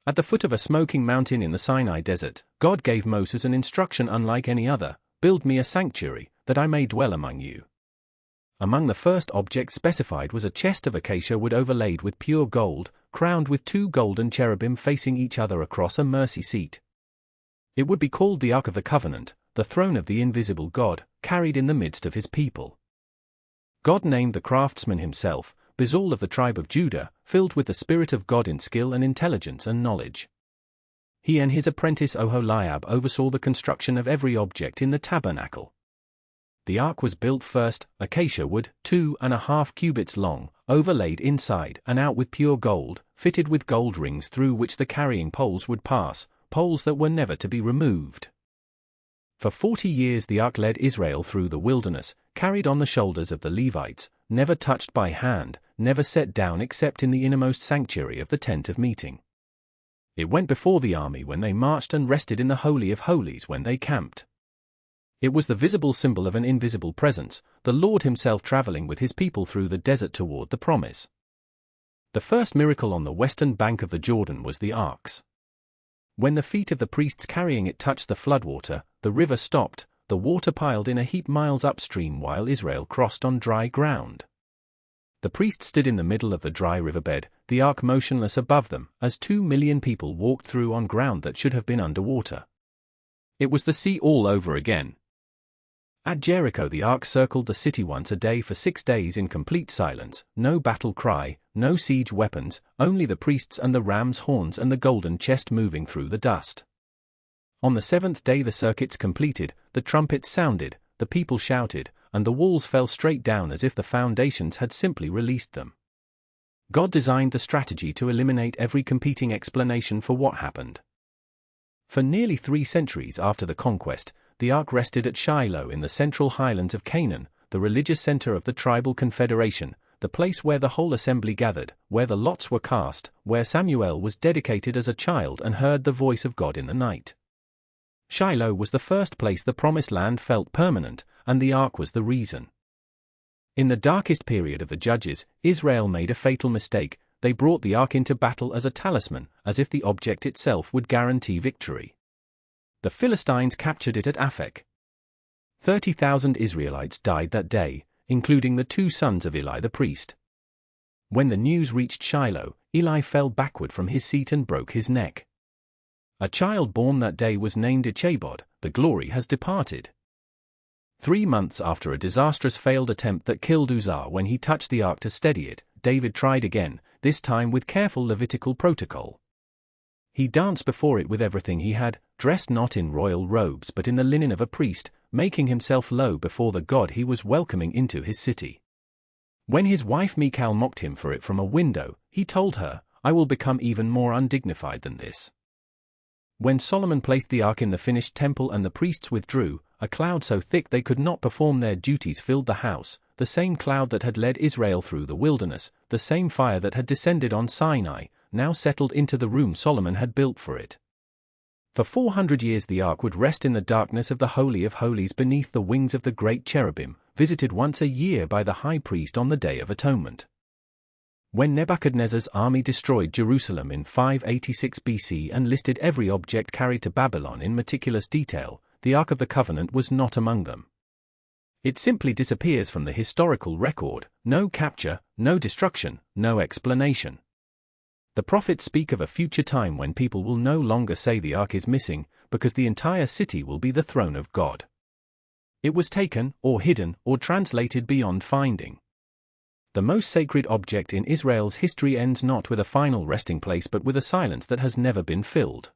At the foot of a smoking mountain in the Sinai desert, God gave Moses an instruction unlike any other: "Build me a sanctuary, that I may dwell among you." Among the first objects specified was a chest of acacia wood overlaid with pure gold, crowned with 2 golden cherubim facing each other across a mercy seat. It would be called the Ark of the Covenant, the throne of the invisible God, carried in the midst of his people. God named the craftsman himself, Bezalel of the tribe of Judah, filled with the Spirit of God in skill and intelligence and knowledge. He and his apprentice Oholiab oversaw the construction of every object in the tabernacle. The ark was built first, acacia wood, 2.5 cubits long, overlaid inside and out with pure gold, fitted with gold rings through which the carrying poles would pass, poles that were never to be removed. For 40 years the ark led Israel through the wilderness, carried on the shoulders of the Levites, never touched by hand, never set down except in the innermost sanctuary of the tent of meeting. It went before the army when they marched and rested in the Holy of Holies when they camped. It was the visible symbol of an invisible presence, the Lord himself traveling with his people through the desert toward the promise. The first miracle on the western bank of the Jordan was the arks. When the feet of the priests carrying it touched the floodwater, the river stopped, the water piled in a heap miles upstream while Israel crossed on dry ground. The priests stood in the middle of the dry riverbed, the ark motionless above them, as 2 million people walked through on ground that should have been underwater. It was the sea all over again. At Jericho the ark circled the city once a day for 6 days in complete silence, no battle cry, no siege weapons, only the priests and the ram's horns and the golden chest moving through the dust. On the 7th day the circuits completed, the trumpets sounded, the people shouted, and the walls fell straight down as if the foundations had simply released them. God designed the strategy to eliminate every competing explanation for what happened. For nearly 3 centuries after the conquest, the ark rested at Shiloh in the central highlands of Canaan, the religious center of the tribal confederation, the place where the whole assembly gathered, where the lots were cast, where Samuel was dedicated as a child and heard the voice of God in the night. Shiloh was the first place the Promised Land felt permanent, and the ark was the reason. In the darkest period of the Judges, Israel made a fatal mistake: they brought the ark into battle as a talisman, as if the object itself would guarantee victory. The Philistines captured it at Aphek. 30,000 Israelites died that day, including the 2 sons of Eli the priest. When the news reached Shiloh, Eli fell backward from his seat and broke his neck. A child born that day was named Ichabod, the glory has departed. 3 months after a disastrous failed attempt that killed Uzzah when he touched the ark to steady it, David tried again, this time with careful Levitical protocol. He danced before it with everything he had, dressed not in royal robes but in the linen of a priest, making himself low before the God he was welcoming into his city. When his wife Michal mocked him for it from a window, he told her, "I will become even more undignified than this." When Solomon placed the ark in the finished temple and the priests withdrew, a cloud so thick they could not perform their duties filled the house, the same cloud that had led Israel through the wilderness, the same fire that had descended on Sinai, now settled into the room Solomon had built for it. For 400 years the ark would rest in the darkness of the Holy of Holies beneath the wings of the great cherubim, visited once a year by the high priest on the Day of Atonement. When Nebuchadnezzar's army destroyed Jerusalem in 586 BC and listed every object carried to Babylon in meticulous detail, the Ark of the Covenant was not among them. It simply disappears from the historical record: no capture, no destruction, no explanation. The prophets speak of a future time when people will no longer say the ark is missing, because the entire city will be the throne of God. It was taken, or hidden, or translated beyond finding. The most sacred object in Israel's history ends not with a final resting place but with a silence that has never been filled.